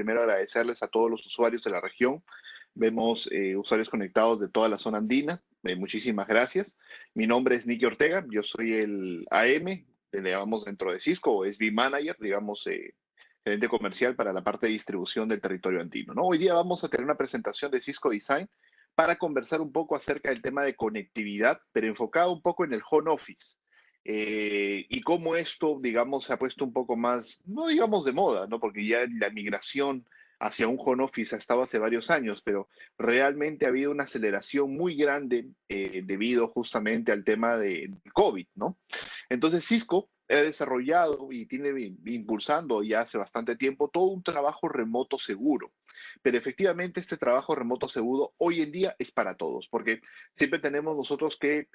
primero agradecerles a todos los usuarios de la región. Vemos usuarios conectados de toda la zona andina. Muchísimas gracias. Mi nombre es Nicky Ortega, yo soy el AM, le llamamos dentro de Cisco, o SB Manager, digamos, gerente comercial para la parte de distribución del territorio andino, ¿no? Hoy día vamos a tener una presentación de Cisco Design para conversar un poco acerca del tema de conectividad, pero enfocado un poco en el home office. Y cómo esto, digamos, se ha puesto un poco más, no digamos de moda, ¿no? Porque ya la migración hacia un home office ha estado hace varios años, pero realmente ha habido una aceleración muy grande debido justamente al tema del COVID, ¿no? Entonces Cisco ha desarrollado y tiene impulsando ya hace bastante tiempo todo un trabajo remoto seguro. Pero efectivamente este trabajo remoto seguro hoy en día es para todos, porque siempre tenemos nosotros que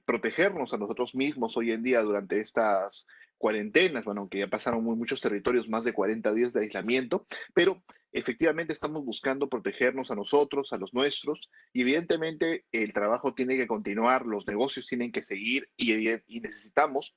protegernos a nosotros mismos hoy en día durante estas cuarentenas, bueno, aunque ya pasaron muchos territorios, más de 40 días de aislamiento, pero efectivamente estamos buscando protegernos a nosotros, a los nuestros, y evidentemente el trabajo tiene que continuar, los negocios tienen que seguir y necesitamos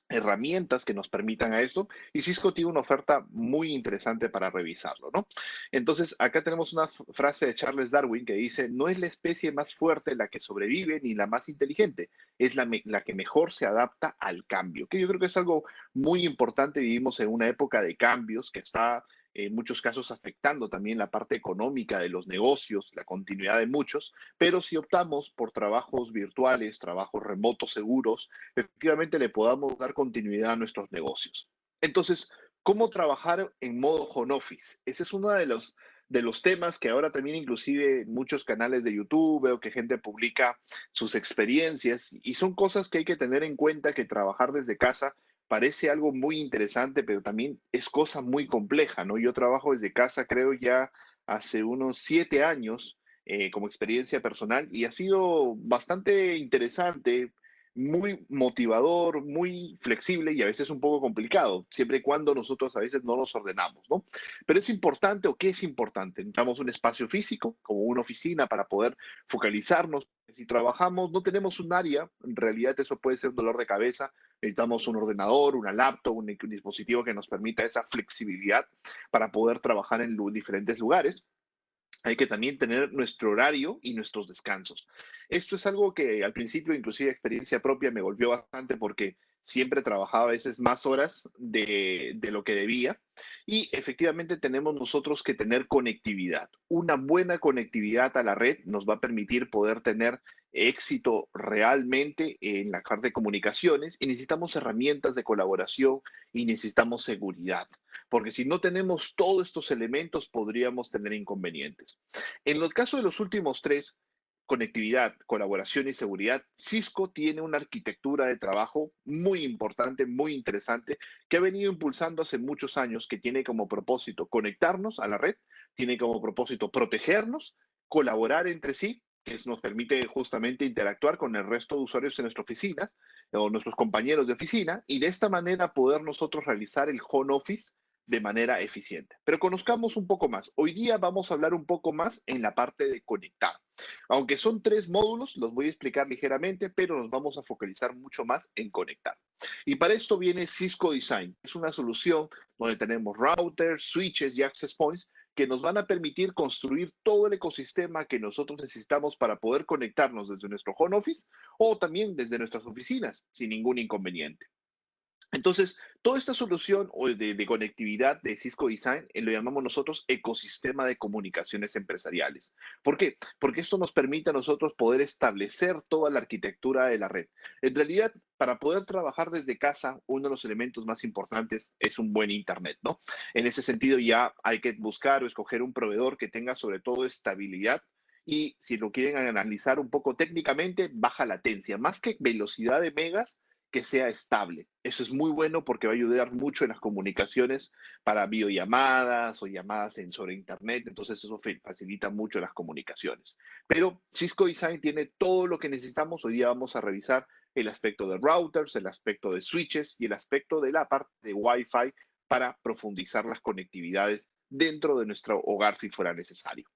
herramientas que nos permitan a esto, y Cisco tiene una oferta muy interesante para revisarlo, ¿no? Entonces, acá tenemos una frase de Charles Darwin que dice, no es la especie más fuerte la que sobrevive ni la más inteligente, es la que mejor se adapta al cambio, que yo creo que es algo muy importante. Vivimos en una época de cambios que está en muchos casos afectando también la parte económica de los negocios, la continuidad de muchos, pero si optamos por trabajos virtuales, trabajos remotos seguros, efectivamente le podamos dar continuidad a nuestros negocios. Entonces, ¿cómo trabajar en modo home office? Ese es uno de los temas que ahora también inclusive muchos canales de YouTube, veo que gente publica sus experiencias y son cosas que hay que tener en cuenta, que trabajar desde casa parece algo muy interesante, pero también es cosa muy compleja, ¿no? Yo trabajo desde casa, creo ya hace unos 7 años como experiencia personal y ha sido bastante interesante, muy motivador, muy flexible y a veces un poco complicado, siempre y cuando nosotros a veces no nos ordenamos, ¿no? Pero es importante, ¿o qué es importante? Necesitamos un espacio físico, como una oficina, para poder focalizarnos. Si trabajamos, no tenemos un área, en realidad eso puede ser un dolor de cabeza, necesitamos un ordenador, una laptop, un dispositivo que nos permita esa flexibilidad para poder trabajar en diferentes lugares. Hay que también tener nuestro horario y nuestros descansos. Esto es algo que al principio, inclusive experiencia propia, me golpeó bastante porque siempre trabajaba a veces más horas de lo que debía y efectivamente tenemos nosotros que tener conectividad. Una buena conectividad a la red nos va a permitir poder tener éxito realmente en la parte de comunicaciones y necesitamos herramientas de colaboración y necesitamos seguridad, porque si no tenemos todos estos elementos podríamos tener inconvenientes. En el caso de los últimos tres, conectividad, colaboración y seguridad, Cisco tiene una arquitectura de trabajo muy importante, muy interesante, que ha venido impulsando hace muchos años, que tiene como propósito conectarnos a la red, tiene como propósito protegernos, colaborar entre sí, que nos permite justamente interactuar con el resto de usuarios en nuestras oficinas o nuestros compañeros de oficina, y de esta manera poder nosotros realizar el home office de manera eficiente. Pero conozcamos un poco más. Hoy día vamos a hablar un poco más en la parte de conectar. Aunque son tres módulos, los voy a explicar ligeramente, pero nos vamos a focalizar mucho más en conectar. Y para esto viene Cisco Design. Es una solución donde tenemos routers, switches y access points que nos van a permitir construir todo el ecosistema que nosotros necesitamos para poder conectarnos desde nuestro home office o también desde nuestras oficinas sin ningún inconveniente. Entonces, toda esta solución de conectividad de Cisco Design lo llamamos nosotros ecosistema de comunicaciones empresariales. ¿Por qué? Porque esto nos permite a nosotros poder establecer toda la arquitectura de la red. En realidad, para poder trabajar desde casa, uno de los elementos más importantes es un buen Internet, ¿no? En ese sentido, ya hay que buscar o escoger un proveedor que tenga sobre todo estabilidad y, si lo quieren analizar un poco técnicamente, baja latencia. Más que velocidad de megas, que sea estable. Eso es muy bueno porque va a ayudar mucho en las comunicaciones para videollamadas o llamadas sobre Internet. Entonces eso facilita mucho las comunicaciones. Pero Cisco Design tiene todo lo que necesitamos. Hoy día vamos a revisar el aspecto de routers, el aspecto de switches y el aspecto de la parte de Wi-Fi para profundizar las conectividades dentro de nuestro hogar si fuera necesario.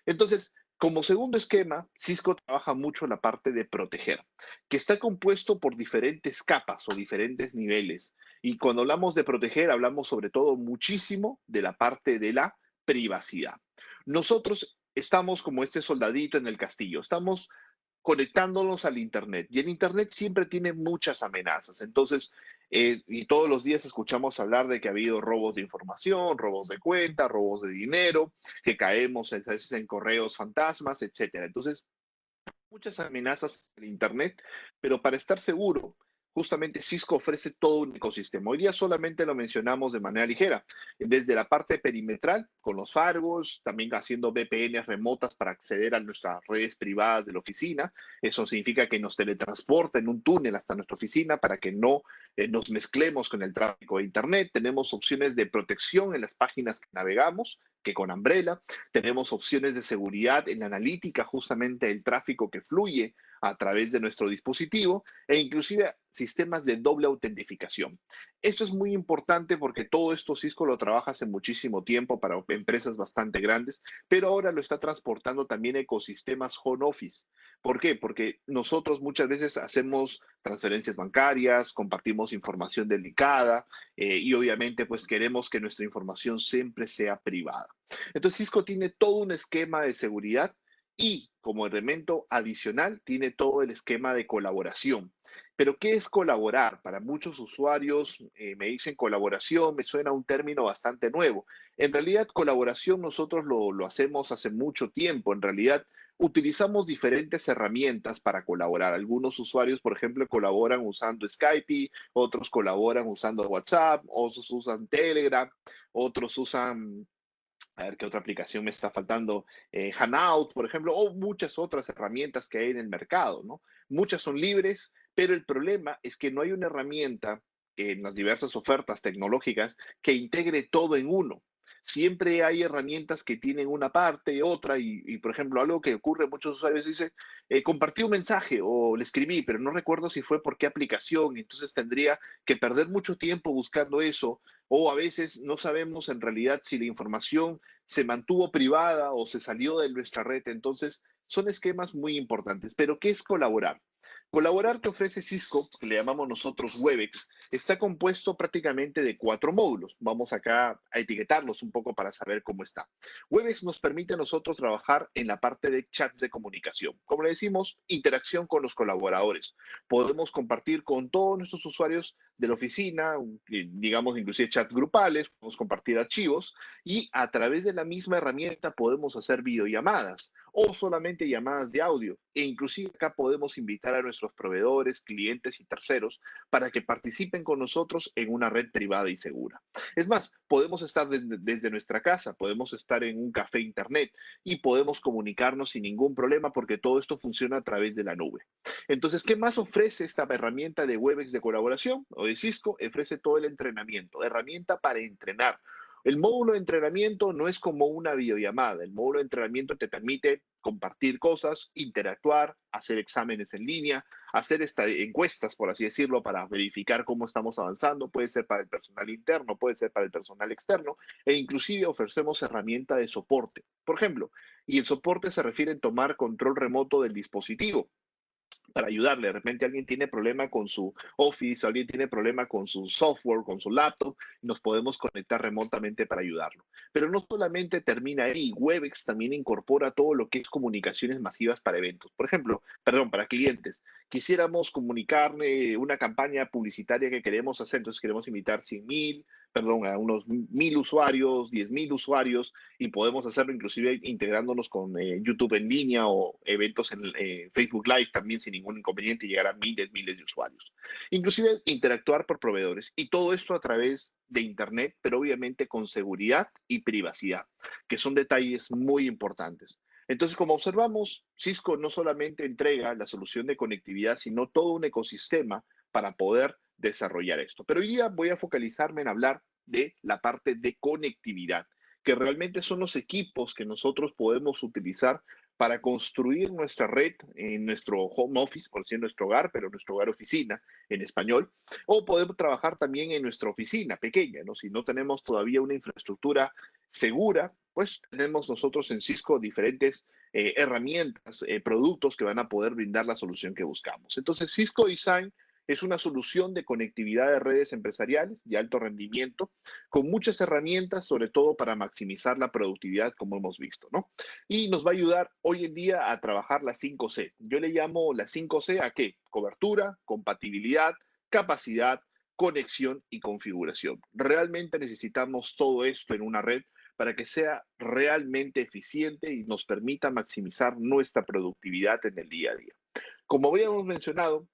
Entonces, como segundo esquema, Cisco trabaja mucho la parte de proteger, que está compuesto por diferentes capas o diferentes niveles. Y cuando hablamos de proteger, hablamos sobre todo muchísimo de la parte de la privacidad. Nosotros estamos como este soldadito en el castillo, estamos conectándonos al Internet. Y el Internet siempre tiene muchas amenazas. Entonces, y todos los días escuchamos hablar de que ha habido robos de información, robos de cuenta, robos de dinero, que caemos a veces en correos fantasmas, etcétera. Entonces, muchas amenazas en Internet, pero para estar seguro, justamente Cisco ofrece todo un ecosistema. Hoy día solamente lo mencionamos de manera ligera, desde la parte perimetral, con los firewalls, también haciendo VPNs remotas para acceder a nuestras redes privadas de la oficina. Eso significa que nos teletransporta en un túnel hasta nuestra oficina para que no nos mezclemos con el tráfico de Internet. Tenemos opciones de protección en las páginas que navegamos, que con Umbrella. Tenemos opciones de seguridad en la analítica, justamente el tráfico que fluye a través de nuestro dispositivo e inclusive sistemas de doble autentificación. Esto es muy importante porque todo esto Cisco lo trabaja hace muchísimo tiempo para empresas bastante grandes, pero ahora lo está transportando también a ecosistemas home office. ¿Por qué? Porque nosotros muchas veces hacemos transferencias bancarias, compartimos información delicada y obviamente pues queremos que nuestra información siempre sea privada. Entonces Cisco tiene todo un esquema de seguridad y como elemento adicional tiene todo el esquema de colaboración. Pero ¿qué es colaborar? Para muchos usuarios me dicen colaboración, me suena un término bastante nuevo. En realidad, colaboración nosotros lo hacemos hace mucho tiempo. En realidad, utilizamos diferentes herramientas para colaborar. Algunos usuarios, por ejemplo, colaboran usando Skype, otros colaboran usando WhatsApp, otros usan Telegram, otros usan a ver qué otra aplicación me está faltando, Hangout, por ejemplo, o muchas otras herramientas que hay en el mercado, ¿no? Muchas son libres, pero el problema es que no hay una herramienta en las diversas ofertas tecnológicas que integre todo en uno. Siempre hay herramientas que tienen una parte y otra, por ejemplo, algo que ocurre, muchos usuarios dicen, compartí un mensaje o le escribí, pero no recuerdo si fue por qué aplicación, entonces tendría que perder mucho tiempo buscando eso, o a veces no sabemos en realidad si la información se mantuvo privada o se salió de nuestra red. Entonces, son esquemas muy importantes. Pero, ¿qué es colaborar? Colaborar que ofrece Cisco, que le llamamos nosotros Webex, está compuesto prácticamente de 4 módulos. Vamos acá a etiquetarlos un poco para saber cómo está. Webex nos permite a nosotros trabajar en la parte de chats de comunicación. Como le decimos, interacción con los colaboradores. Podemos compartir con todos nuestros usuarios de la oficina, digamos inclusive chats grupales, podemos compartir archivos y a través de la misma herramienta podemos hacer videollamadas o solamente llamadas de audio. E inclusive acá podemos invitar a nuestros proveedores, clientes y terceros para que participen con nosotros en una red privada y segura. Es más, podemos estar desde nuestra casa, podemos estar en un café internet y podemos comunicarnos sin ningún problema porque todo esto funciona a través de la nube. Entonces, ¿qué más ofrece esta herramienta de Webex de colaboración o de Cisco? Ofrece todo el entrenamiento, herramienta para entrenar. El módulo de entrenamiento no es como una videollamada. El módulo de entrenamiento te permite compartir cosas, interactuar, hacer exámenes en línea, hacer encuestas, por así decirlo, para verificar cómo estamos avanzando. Puede ser para el personal interno, puede ser para el personal externo e inclusive ofrecemos herramienta de soporte. Por ejemplo, y el soporte se refiere a tomar control remoto del dispositivo para ayudarle. De repente alguien tiene problema con su Office, alguien tiene problema con su software, con su laptop, y nos podemos conectar remotamente para ayudarlo. Pero no solamente termina ahí, Webex también incorpora todo lo que es comunicaciones masivas para eventos. Por ejemplo, perdón, para clientes. Quisiéramos comunicarle una campaña publicitaria que queremos hacer, entonces queremos invitar 100,000, perdón, a unos 1,000 usuarios, 10,000 usuarios, y podemos hacerlo inclusive integrándonos con YouTube en línea o eventos en Facebook Live también sin ningún inconveniente y llegar a miles de usuarios. Inclusive interactuar por proveedores y todo esto a través de Internet, pero obviamente con seguridad y privacidad, que son detalles muy importantes. Entonces, como observamos, Cisco no solamente entrega la solución de conectividad, sino todo un ecosistema para poder desarrollar esto. Pero hoy día voy a focalizarme en hablar de la parte de conectividad, que realmente son los equipos que nosotros podemos utilizar para construir nuestra red en nuestro home office, por decir nuestro hogar, pero nuestro hogar oficina en español, o podemos trabajar también en nuestra oficina pequeña, ¿no? Si no tenemos todavía una infraestructura segura, pues tenemos nosotros en Cisco diferentes herramientas, productos que van a poder brindar la solución que buscamos. Entonces, Cisco Design Es una solución de conectividad de redes empresariales de alto rendimiento, con muchas herramientas, sobre todo para maximizar la productividad, como hemos visto, ¿no? Y nos va a ayudar hoy en día a trabajar las 5C. Yo le llamo las 5C a qué? Cobertura, compatibilidad, capacidad, conexión y configuración. Realmente necesitamos todo esto en una red para que sea realmente eficiente y nos permita maximizar nuestra productividad en el día a día. Como habíamos mencionado,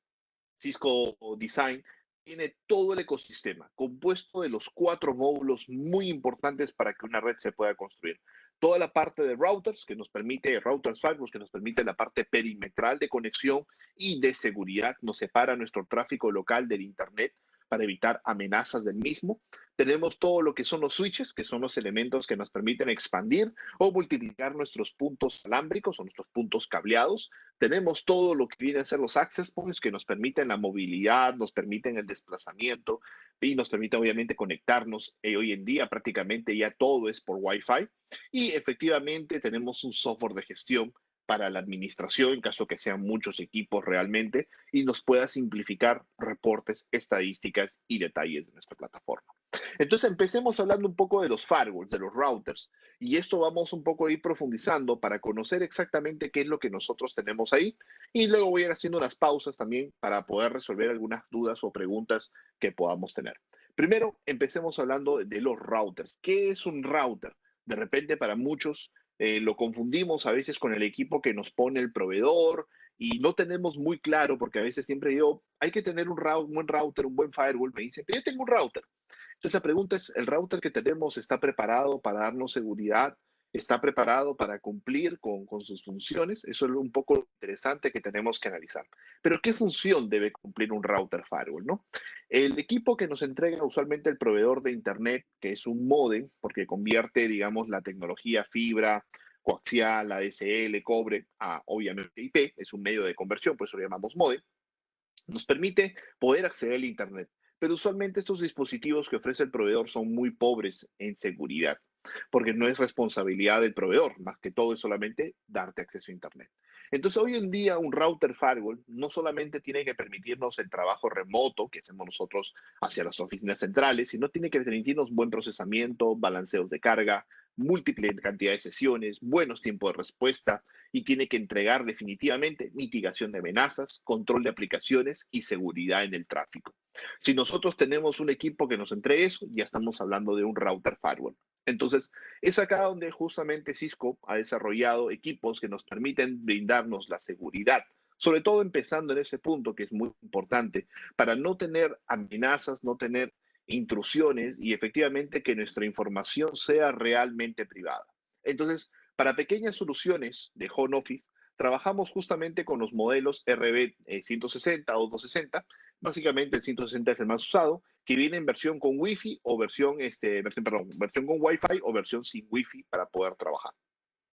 Cisco Design tiene todo el ecosistema compuesto de los 4 módulos muy importantes para que una red se pueda construir. Toda la parte de routers, que nos permite, routers firewalls, que nos permite la parte perimetral de conexión y de seguridad, nos separa nuestro tráfico local del Internet para evitar amenazas del mismo. Tenemos todo lo que son los switches, que son los elementos que nos permiten expandir o multiplicar nuestros puntos alámbricos o nuestros puntos cableados. Tenemos todo lo que viene a ser los access points, que nos permiten la movilidad, nos permiten el desplazamiento y nos permiten obviamente conectarnos. Hoy en día prácticamente ya todo es por Wi-Fi y efectivamente tenemos un software de gestión para la administración, en caso que sean muchos equipos realmente, y nos pueda simplificar reportes, estadísticas y detalles de nuestra plataforma. Entonces empecemos hablando un poco de los firewalls, de los routers, y esto vamos un poco a ir profundizando para conocer exactamente qué es lo que nosotros tenemos ahí, y luego voy a ir haciendo unas pausas también para poder resolver algunas dudas o preguntas que podamos tener. Primero, empecemos hablando de los routers. ¿Qué es un router? De repente para muchos lo confundimos a veces con el equipo que nos pone el proveedor y no tenemos muy claro, porque a veces siempre digo, hay que tener un buen router, un buen firewall. Me dicen, pero yo tengo un router. Entonces la pregunta es, ¿el router que tenemos está preparado para darnos seguridad? ¿Está preparado para cumplir con sus funciones? Eso es un poco interesante que tenemos que analizar. Pero ¿qué función debe cumplir un router firewall, no? El equipo que nos entrega usualmente el proveedor de Internet, que es un módem, porque convierte, digamos, la tecnología fibra, coaxial, ADSL, cobre, a obviamente IP, es un medio de conversión, por eso lo llamamos módem, nos permite poder acceder al Internet. Pero usualmente estos dispositivos que ofrece el proveedor son muy pobres en seguridad, porque no es responsabilidad del proveedor, más que todo es solamente darte acceso a Internet. Entonces, hoy en día un router firewall no solamente tiene que permitirnos el trabajo remoto que hacemos nosotros hacia las oficinas centrales, sino tiene que permitirnos buen procesamiento, balanceos de carga, múltiple cantidad de sesiones, buenos tiempos de respuesta y tiene que entregar definitivamente mitigación de amenazas, control de aplicaciones y seguridad en el tráfico. Si nosotros tenemos un equipo que nos entregue eso, ya estamos hablando de un router firewall. Entonces, es acá donde justamente Cisco ha desarrollado equipos que nos permiten brindarnos la seguridad, sobre todo empezando en ese punto que es muy importante, para no tener amenazas, no tener intrusiones y efectivamente que nuestra información sea realmente privada. Entonces, para pequeñas soluciones de home office, trabajamos justamente con los modelos RB 160 o 260. Básicamente el 160 es el más usado, que viene en versión con Wi-Fi o versión con Wi-Fi o versión sin Wi-Fi para poder trabajar.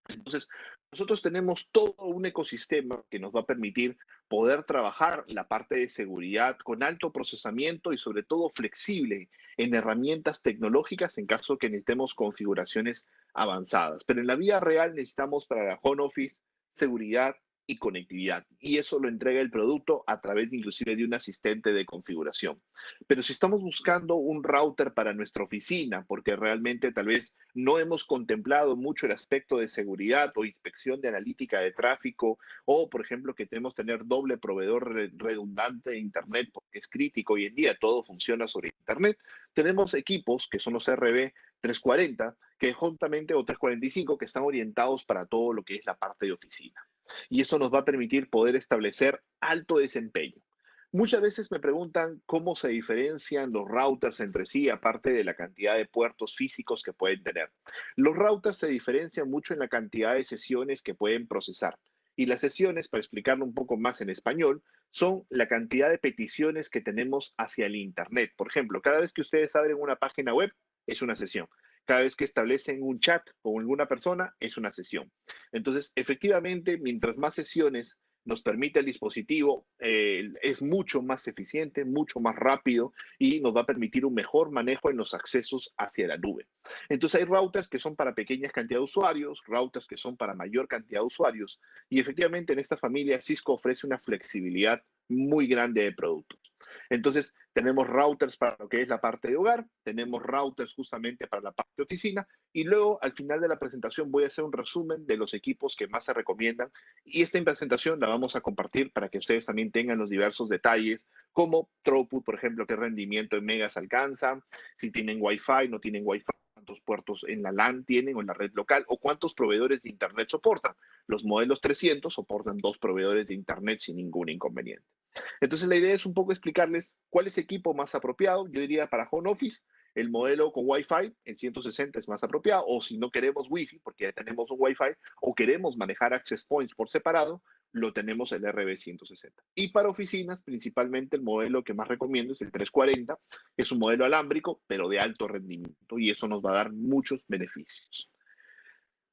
Entonces, nosotros tenemos todo un ecosistema que nos va a permitir poder trabajar la parte de seguridad con alto procesamiento y sobre todo flexible en herramientas tecnológicas en caso que necesitemos configuraciones avanzadas. Pero en la vida real necesitamos para la home office seguridad y conectividad. Y eso lo entrega el producto a través inclusive de un asistente de configuración. Pero si estamos buscando un router para nuestra oficina, porque realmente tal vez no hemos contemplado mucho el aspecto de seguridad o inspección de analítica de tráfico, o por ejemplo que tenemos que tener doble proveedor redundante de Internet, porque es crítico hoy en día, todo funciona sobre Internet, tenemos equipos que son los RB 340, que juntamente, o 345, que están orientados para todo lo que es la parte de oficina. Y eso nos va a permitir poder establecer alto desempeño. Muchas veces me preguntan cómo se diferencian los routers entre sí, aparte de la cantidad de puertos físicos que pueden tener. Los routers se diferencian mucho en la cantidad de sesiones que pueden procesar. Y las sesiones, para explicarlo un poco más en español, son la cantidad de peticiones que tenemos hacia el Internet. Por ejemplo, cada vez que ustedes abren una página web, es una sesión. Cada vez que establecen un chat con alguna persona, es una sesión. Entonces, efectivamente, mientras más sesiones nos permite el dispositivo, es mucho más eficiente, mucho más rápido y nos va a permitir un mejor manejo en los accesos hacia la nube. Entonces hay routers que son para pequeñas cantidades de usuarios, routers que son para mayor cantidad de usuarios y efectivamente en esta familia Cisco ofrece una flexibilidad muy grande de productos. Entonces, tenemos routers para lo que es la parte de hogar, tenemos routers justamente para la parte de oficina, y luego al final de la presentación voy a hacer un resumen de los equipos que más se recomiendan, y esta presentación la vamos a compartir para que ustedes también tengan los diversos detalles, como throughput, por ejemplo, qué rendimiento en megas alcanza, si tienen Wi-Fi, no tienen Wi-Fi, cuántos puertos en la LAN tienen o en la red local, o cuántos proveedores de Internet soportan. Los modelos 300 soportan 2 proveedores de Internet sin ningún inconveniente. Entonces, la idea es un poco explicarles cuál es el equipo más apropiado. Yo diría para home office, el modelo con Wi-Fi en 160 es más apropiado, o si no queremos Wi-Fi, porque ya tenemos un Wi-Fi, o queremos manejar access points por separado, lo tenemos el RB160. Y para oficinas, principalmente el modelo que más recomiendo es el 340. Es un modelo alámbrico, pero de alto rendimiento, y eso nos va a dar muchos beneficios.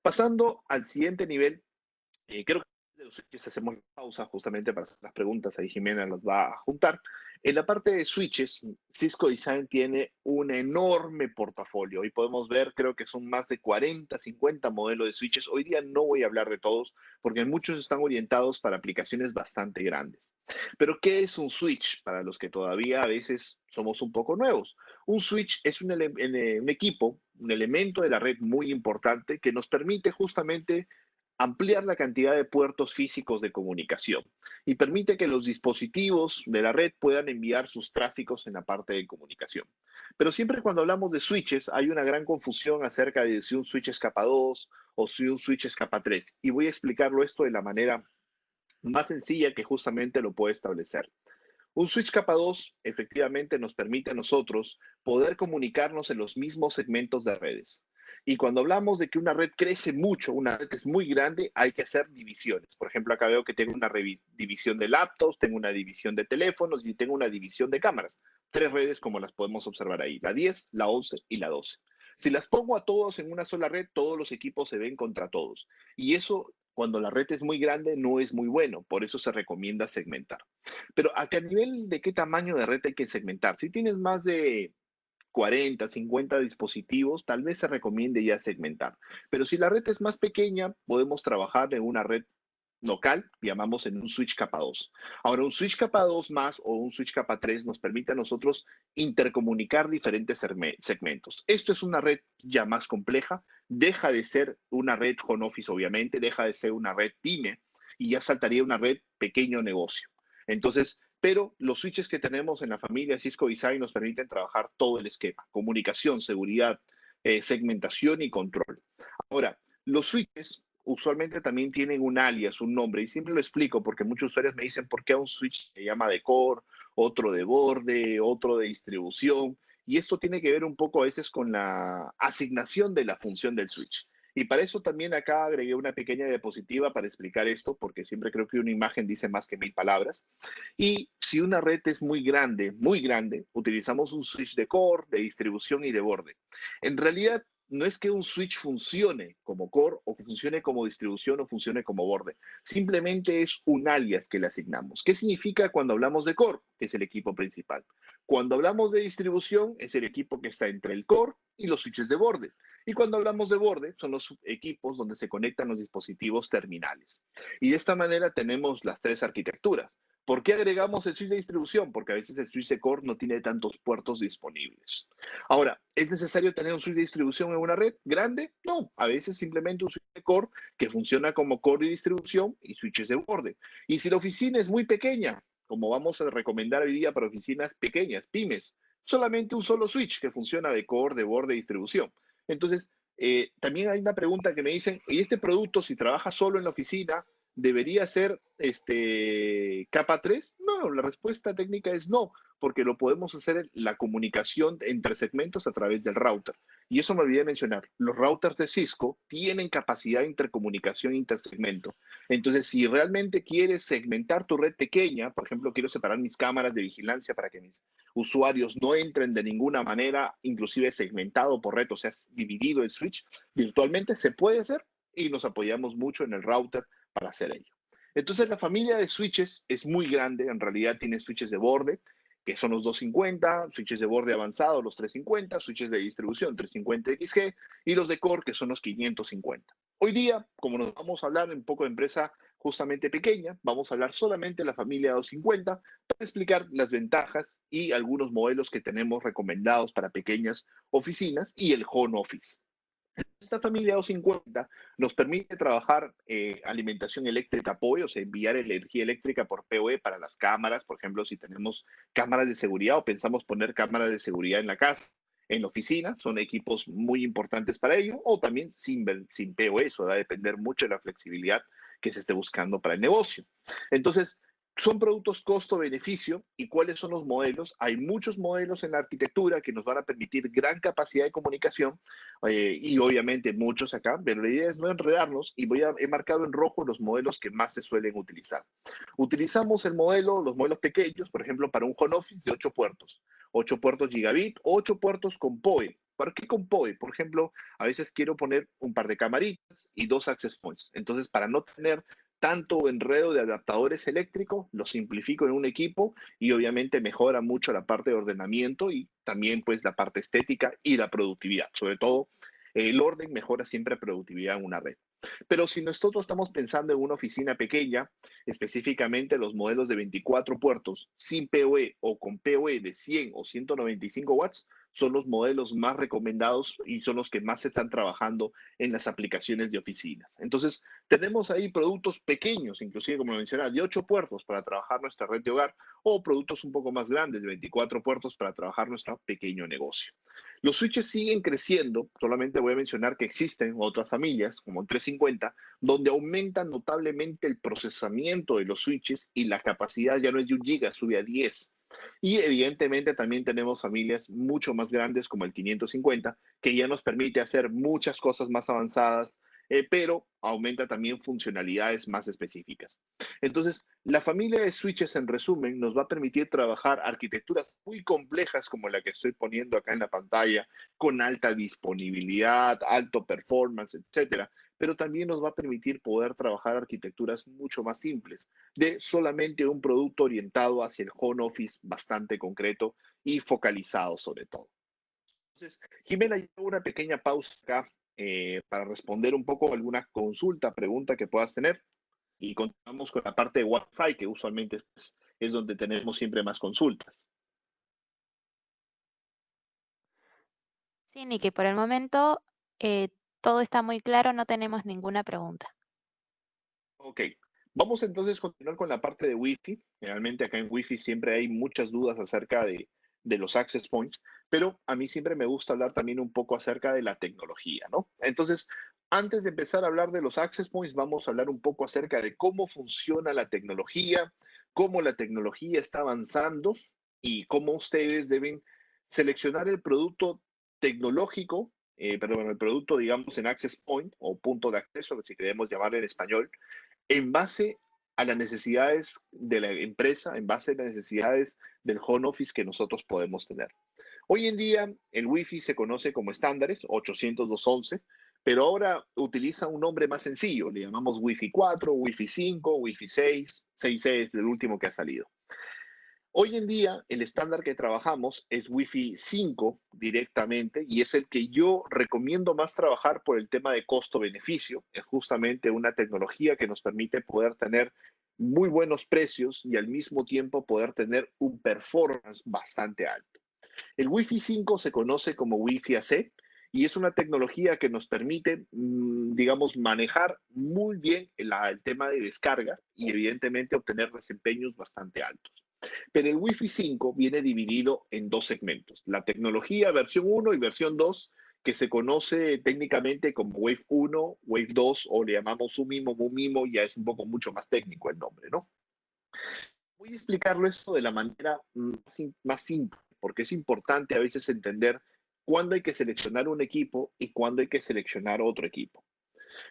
Pasando al siguiente nivel, creo que de los switches hacemos pausa justamente para hacer las preguntas, ahí Jimena las va a juntar. En la parte de switches, Cisco Design tiene un enorme portafolio. Hoy podemos ver, creo que son más de 40, 50 modelos de switches. Hoy día no voy a hablar de todos porque muchos están orientados para aplicaciones bastante grandes. Pero, ¿qué es un switch? Para los que todavía a veces somos un poco nuevos. Un switch es un equipo, un elemento de la red muy importante que nos permite justamente ampliar la cantidad de puertos físicos de comunicación y permite que los dispositivos de la red puedan enviar sus tráficos en la parte de comunicación. Pero siempre cuando hablamos de switches hay una gran confusión acerca de si un switch es capa 2 o si un switch es capa 3. Y voy a explicarlo esto de la manera más sencilla que justamente lo puede establecer. Un switch capa 2 efectivamente nos permite a nosotros poder comunicarnos en los mismos segmentos de redes. Y cuando hablamos de que una red crece mucho, una red es muy grande, hay que hacer divisiones. Por ejemplo, acá veo que tengo una división de laptops, tengo una división de teléfonos y tengo una división de cámaras. 3 redes como las podemos observar ahí, la 10, la 11 y la 12. Si las pongo a todos en una sola red, todos los equipos se ven contra todos. Y eso, cuando la red es muy grande, no es muy bueno. Por eso se recomienda segmentar. Pero ¿a qué nivel de qué tamaño de red hay que segmentar? Si tienes más de 40, 50 dispositivos, tal vez se recomiende ya segmentar. Pero si la red es más pequeña, podemos trabajar en una red local, llamamos en un switch capa 2. Ahora, un switch capa 2 más o un switch capa 3 nos permite a nosotros intercomunicar diferentes segmentos. Esto es una red ya más compleja, deja de ser una red home office, obviamente, deja de ser una red pyme y ya saltaría una red pequeño negocio. Entonces, pero los switches que tenemos en la familia Cisco Design nos permiten trabajar todo el esquema, comunicación, seguridad, segmentación y control. Ahora, los switches usualmente también tienen un alias, un nombre, y siempre lo explico porque muchos usuarios me dicen por qué a un switch se llama de core, otro de borde, otro de distribución, y esto tiene que ver un poco a veces con la asignación de la función del switch. Y para eso también acá agregué una pequeña diapositiva para explicar esto, porque siempre creo que una imagen dice más que 1000 palabras. Y si una red es muy grande, utilizamos un switch de core, de distribución y de borde. En realidad, no es que un switch funcione como core o que funcione como distribución o funcione como borde. Simplemente es un alias que le asignamos. ¿Qué significa cuando hablamos de core? Que es el equipo principal. Cuando hablamos de distribución, es el equipo que está entre el core y los switches de borde. Y cuando hablamos de borde, son los equipos donde se conectan los dispositivos terminales. Y de esta manera tenemos las 3 arquitecturas. ¿Por qué agregamos el switch de distribución? Porque a veces el switch de core no tiene tantos puertos disponibles. Ahora, ¿es necesario tener un switch de distribución en una red grande? No, a veces simplemente un switch de core que funciona como core de distribución y switches de borde. Y si la oficina es muy pequeña, como vamos a recomendar hoy día para oficinas pequeñas, pymes, solamente un solo switch que funciona de core, de borde, de distribución. Entonces, también hay una pregunta que me dicen, ¿y este producto si trabaja solo en la oficina, debería ser capa 3? No, la respuesta técnica es no, porque lo podemos hacer en la comunicación entre segmentos a través del router. Y eso me olvidé mencionar, los routers de Cisco tienen capacidad de intercomunicación intersegmento. Entonces, si realmente quieres segmentar tu red pequeña, por ejemplo, quiero separar mis cámaras de vigilancia para que mis usuarios no entren de ninguna manera, inclusive segmentado por red, o sea, dividido el switch, virtualmente se puede hacer y nos apoyamos mucho en el router para hacer ello. Entonces, la familia de switches es muy grande, en realidad tiene switches de borde, que son los 250, switches de borde avanzado, los 350, switches de distribución 350XG y los de core, que son los 550. Hoy día, como nos vamos a hablar un poco de empresa justamente pequeña, vamos a hablar solamente de la familia 250 para explicar las ventajas y algunos modelos que tenemos recomendados para pequeñas oficinas y el home office. Esta familia 250 nos permite trabajar alimentación eléctrica apoyo, o sea, enviar energía eléctrica por PoE para las cámaras, por ejemplo, si tenemos cámaras de seguridad o pensamos poner cámaras de seguridad en la casa, en la oficina, son equipos muy importantes para ello, o también sin PoE, eso va a depender mucho de la flexibilidad que se esté buscando para el negocio. Entonces, son productos costo-beneficio. ¿Y cuáles son los modelos? Hay muchos modelos en la arquitectura que nos van a permitir gran capacidad de comunicación y obviamente muchos acá, pero la idea es no enredarnos y he marcado en rojo los modelos que más se suelen utilizar. Utilizamos los modelos pequeños, por ejemplo, para un home office de 8 puertos gigabit, 8 puertos con PoE. ¿Para qué con PoE? Por ejemplo, a veces quiero poner un par de camaritas y 2 access points. Entonces, para no tener tanto enredo de adaptadores eléctricos, lo simplifico en un equipo y obviamente mejora mucho la parte de ordenamiento y también pues la parte estética y la productividad. Sobre todo, el orden mejora siempre productividad en una red. Pero si nosotros estamos pensando en una oficina pequeña, específicamente los modelos de 24 puertos sin PoE o con PoE de 100 o 195 watts, son los modelos más recomendados y son los que más se están trabajando en las aplicaciones de oficinas. Entonces, tenemos ahí productos pequeños, inclusive como mencionaba, de 8 puertos para trabajar nuestra red de hogar o productos un poco más grandes, de 24 puertos para trabajar nuestro pequeño negocio. Los switches siguen creciendo, solamente voy a mencionar que existen otras familias, como el 350, donde aumenta notablemente el procesamiento de los switches y la capacidad ya no es de 1 giga, sube a 10. Y evidentemente también tenemos familias mucho más grandes como el 550, que ya nos permite hacer muchas cosas más avanzadas, pero aumenta también funcionalidades más específicas. Entonces, la familia de switches, en resumen, nos va a permitir trabajar arquitecturas muy complejas como la que estoy poniendo acá en la pantalla, con alta disponibilidad, alto performance, etcétera, pero también nos va a permitir poder trabajar arquitecturas mucho más simples, de solamente un producto orientado hacia el home office bastante concreto y focalizado sobre todo. Entonces, Jimena, yo hago una pequeña pausa acá para responder un poco alguna consulta, pregunta que puedas tener y continuamos con la parte de Wi-Fi, que usualmente es donde tenemos siempre más consultas. Sí, Nicky, por el momento eh, todo está muy claro, no tenemos ninguna pregunta. Ok, vamos entonces a continuar con la parte de Wi-Fi. Realmente acá en Wi-Fi siempre hay muchas dudas acerca de los access points, pero a mí siempre me gusta hablar también un poco acerca de la tecnología, ¿no? Entonces, antes de empezar a hablar de los access points, vamos a hablar un poco acerca de cómo funciona la tecnología, cómo la tecnología está avanzando y cómo ustedes deben seleccionar el producto tecnológico, perdón, el producto, digamos, en access point o punto de acceso, si queremos llamarlo en español, en base a las necesidades de la empresa, en base a las necesidades del home office que nosotros podemos tener. Hoy en día el Wi-Fi se conoce como estándares 802.11, pero ahora utiliza un nombre más sencillo, le llamamos Wi-Fi 4, Wi-Fi 5, Wi-Fi 6, 6E es el último que ha salido. Hoy en día, el estándar que trabajamos es Wi-Fi 5 directamente y es el que yo recomiendo más trabajar por el tema de costo-beneficio. Es justamente una tecnología que nos permite poder tener muy buenos precios y al mismo tiempo poder tener un performance bastante alto. El Wi-Fi 5 se conoce como Wi-Fi AC y es una tecnología que nos permite, digamos, manejar muy bien el tema de descarga y evidentemente obtener desempeños bastante altos. Pero el Wi-Fi 5 viene dividido en dos segmentos, la tecnología versión 1 y versión 2, que se conoce técnicamente como Wave 1, Wave 2 o le llamamos UMIMO, MUMIMO, ya es un poco mucho más técnico el nombre, ¿no? Voy a explicarlo esto de la manera más simple, porque es importante a veces entender cuándo hay que seleccionar un equipo y cuándo hay que seleccionar otro equipo.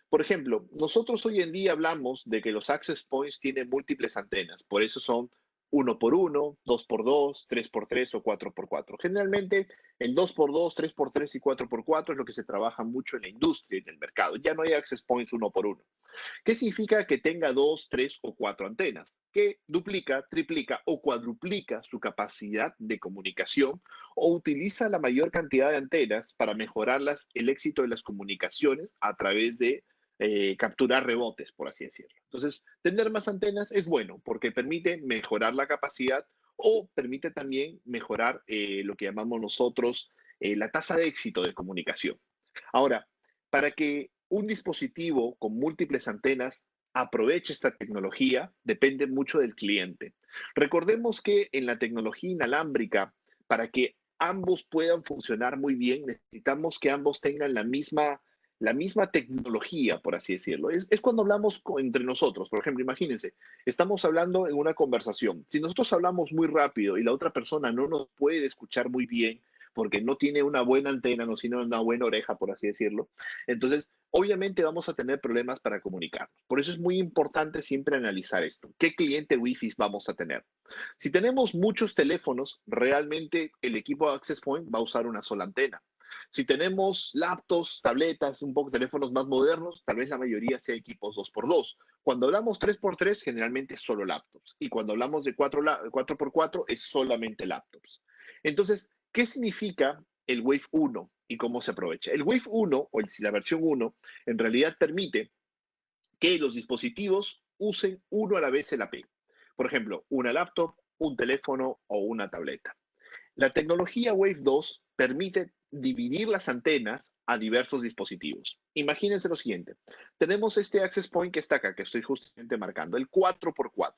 Por ejemplo, nosotros hoy en día hablamos de que los access points tienen múltiples antenas, por eso son 1 por 1, 2 por 2, 3 por 3 o 4 por 4. Generalmente el 2 por 2, 3 por 3 y 4 por 4 es lo que se trabaja mucho en la industria y en el mercado. Ya no hay access points 1 por 1. ¿Qué significa que tenga 2, 3 o 4 antenas? Que duplica, triplica o cuadruplica su capacidad de comunicación o utiliza la mayor cantidad de antenas para mejorar el éxito de las comunicaciones a través de capturar rebotes, por así decirlo. Entonces, tener más antenas es bueno porque permite mejorar la capacidad o permite también mejorar lo que llamamos nosotros la tasa de éxito de comunicación. Ahora, para que un dispositivo con múltiples antenas aproveche esta tecnología, depende mucho del cliente. Recordemos que en la tecnología inalámbrica, para que ambos puedan funcionar muy bien, necesitamos que ambos tengan la misma tecnología, por así decirlo. Es cuando hablamos entre nosotros. Por ejemplo, imagínense, estamos hablando en una conversación. Si nosotros hablamos muy rápido y la otra persona no nos puede escuchar muy bien, porque no tiene una buena antena, no tiene una buena oreja, por así decirlo. Entonces, obviamente vamos a tener problemas para comunicarnos. Por eso es muy importante siempre analizar esto. ¿Qué cliente Wi-Fi vamos a tener? Si tenemos muchos teléfonos, realmente el equipo de Access Point va a usar una sola antena. Si tenemos laptops, tabletas, un poco teléfonos más modernos, tal vez la mayoría sea equipos 2x2. Cuando hablamos 3x3, generalmente es solo laptops. Y cuando hablamos de 4x4, es solamente laptops. Entonces, ¿qué significa el Wave 1 y cómo se aprovecha? El Wave 1 o la versión 1 en realidad permite que los dispositivos usen uno a la vez el AP. Por ejemplo, una laptop, un teléfono o una tableta. La tecnología Wave 2 permite dividir las antenas a diversos dispositivos. Imagínense lo siguiente. Tenemos este access point que está acá, que estoy justamente marcando, el 4x4.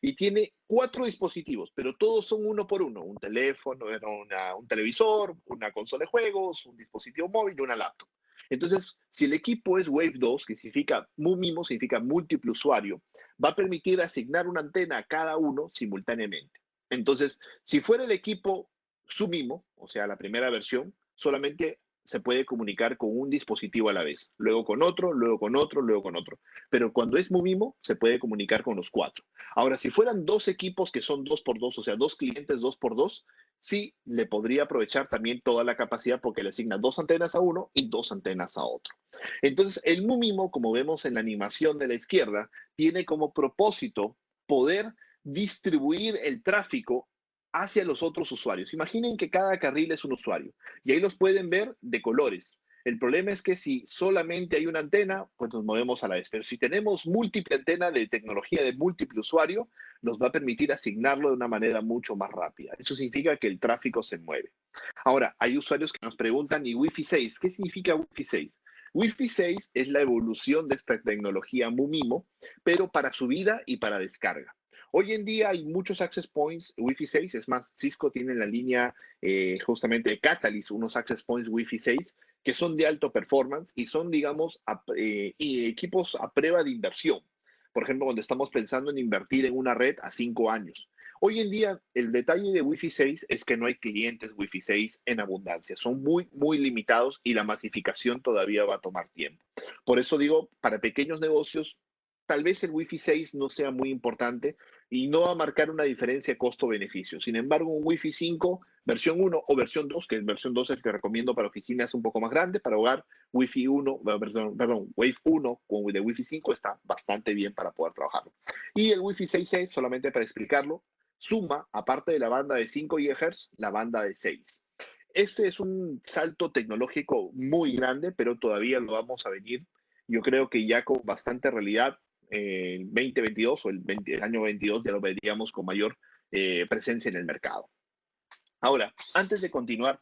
Y tiene 4 dispositivos, pero todos son uno por uno. Un teléfono, un televisor, una consola de juegos, un dispositivo móvil y una laptop. Entonces, si el equipo es Wave 2, que significa MIMO, significa múltiple usuario, va a permitir asignar una antena a cada uno simultáneamente. Entonces, si fuera el equipo Sumimo, o sea, la primera versión, solamente se puede comunicar con un dispositivo a la vez, luego con otro, luego con otro, luego con otro. Pero cuando es Mumimo, se puede comunicar con los 4. Ahora, si fueran 2 equipos que son 2x2, o sea, 2 clientes 2x2, sí le podría aprovechar también toda la capacidad porque le asigna 2 antenas a uno y 2 antenas a otro. Entonces, el Mumimo, como vemos en la animación de la izquierda, tiene como propósito poder distribuir el tráfico hacia los otros usuarios. Imaginen que cada carril es un usuario y ahí los pueden ver de colores. El problema es que si solamente hay una antena, pues nos movemos a la vez. Pero si tenemos múltiple antena de tecnología de múltiple usuario, nos va a permitir asignarlo de una manera mucho más rápida. Eso significa que el tráfico se mueve. Ahora, hay usuarios que nos preguntan, ¿y Wi-Fi 6? ¿Qué significa Wi-Fi 6? Wi-Fi 6 es la evolución de esta tecnología MUMIMO, pero para subida y para descarga. Hoy en día hay muchos access points Wi-Fi 6, es más, Cisco tiene la línea justamente de Catalyst, unos access points Wi-Fi 6 que son de alto performance y son, digamos, equipos a prueba de inversión. Por ejemplo, cuando estamos pensando en invertir en una red a 5 años. Hoy en día, el detalle de Wi-Fi 6 es que no hay clientes Wi-Fi 6 en abundancia. Son muy, muy limitados y la masificación todavía va a tomar tiempo. Por eso digo, para pequeños negocios, tal vez el Wi-Fi 6 no sea muy importante y no va a marcar una diferencia costo-beneficio. Sin embargo, un Wi-Fi 5, versión 1 o versión 2, que es versión 2 es el que recomiendo para oficinas un poco más grandes, para hogar, Wi-Fi 1, perdón, Wave 1 con de Wi-Fi 5 está bastante bien para poder trabajarlo. Y el Wi-Fi 6E, solamente para explicarlo, suma, aparte de la banda de 5 GHz, la banda de 6. Este es un salto tecnológico muy grande, pero todavía lo vamos a venir. Yo creo que ya con bastante realidad, el 2022 o el año 22 ya lo veríamos con mayor presencia en el mercado. Ahora, antes de continuar,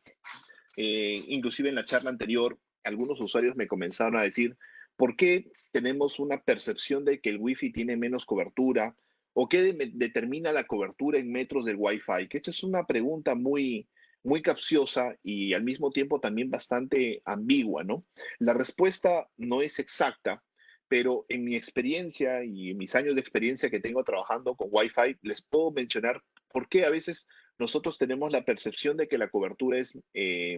inclusive en la charla anterior, algunos usuarios me comenzaron a decir, ¿por qué tenemos una percepción de que el Wi-Fi tiene menos cobertura? ¿O qué determina la cobertura en metros del Wi-Fi? Que esta es una pregunta muy, muy capciosa y al mismo tiempo también bastante ambigua, ¿no? La respuesta no es exacta, pero en mi experiencia y en mis años de experiencia que tengo trabajando con Wi-Fi, les puedo mencionar por qué a veces nosotros tenemos la percepción de que la cobertura es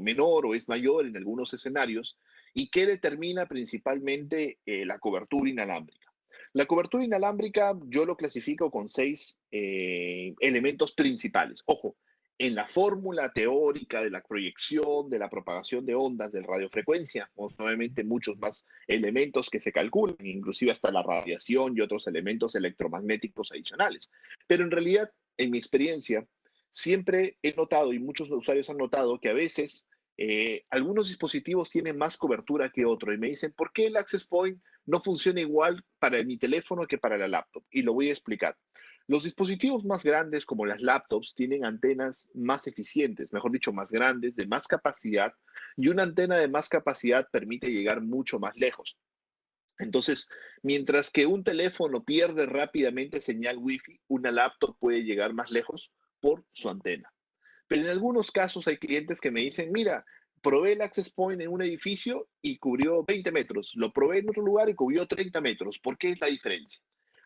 menor o es mayor en algunos escenarios y qué determina principalmente la cobertura inalámbrica. La cobertura inalámbrica yo lo clasifico con 6 elementos principales. Ojo, en la fórmula teórica de la proyección, de la propagación de ondas, de radiofrecuencia, obviamente muchos más elementos que se calculan, inclusive hasta la radiación y otros elementos electromagnéticos adicionales. Pero en realidad, en mi experiencia, siempre he notado, y muchos usuarios han notado, que a veces Algunos dispositivos tienen más cobertura que otros y me dicen, ¿por qué el Access Point no funciona igual para mi teléfono que para la laptop? Y lo voy a explicar. Los dispositivos más grandes, como las laptops, tienen antenas más eficientes, mejor dicho, más grandes, de más capacidad, y una antena de más capacidad permite llegar mucho más lejos. Entonces, mientras que un teléfono pierde rápidamente señal Wi-Fi, una laptop puede llegar más lejos por su antena. Pero en algunos casos hay clientes que me dicen, mira, probé el Access Point en un edificio y cubrió 20 metros, lo probé en otro lugar y cubrió 30 metros. ¿Por qué es la diferencia?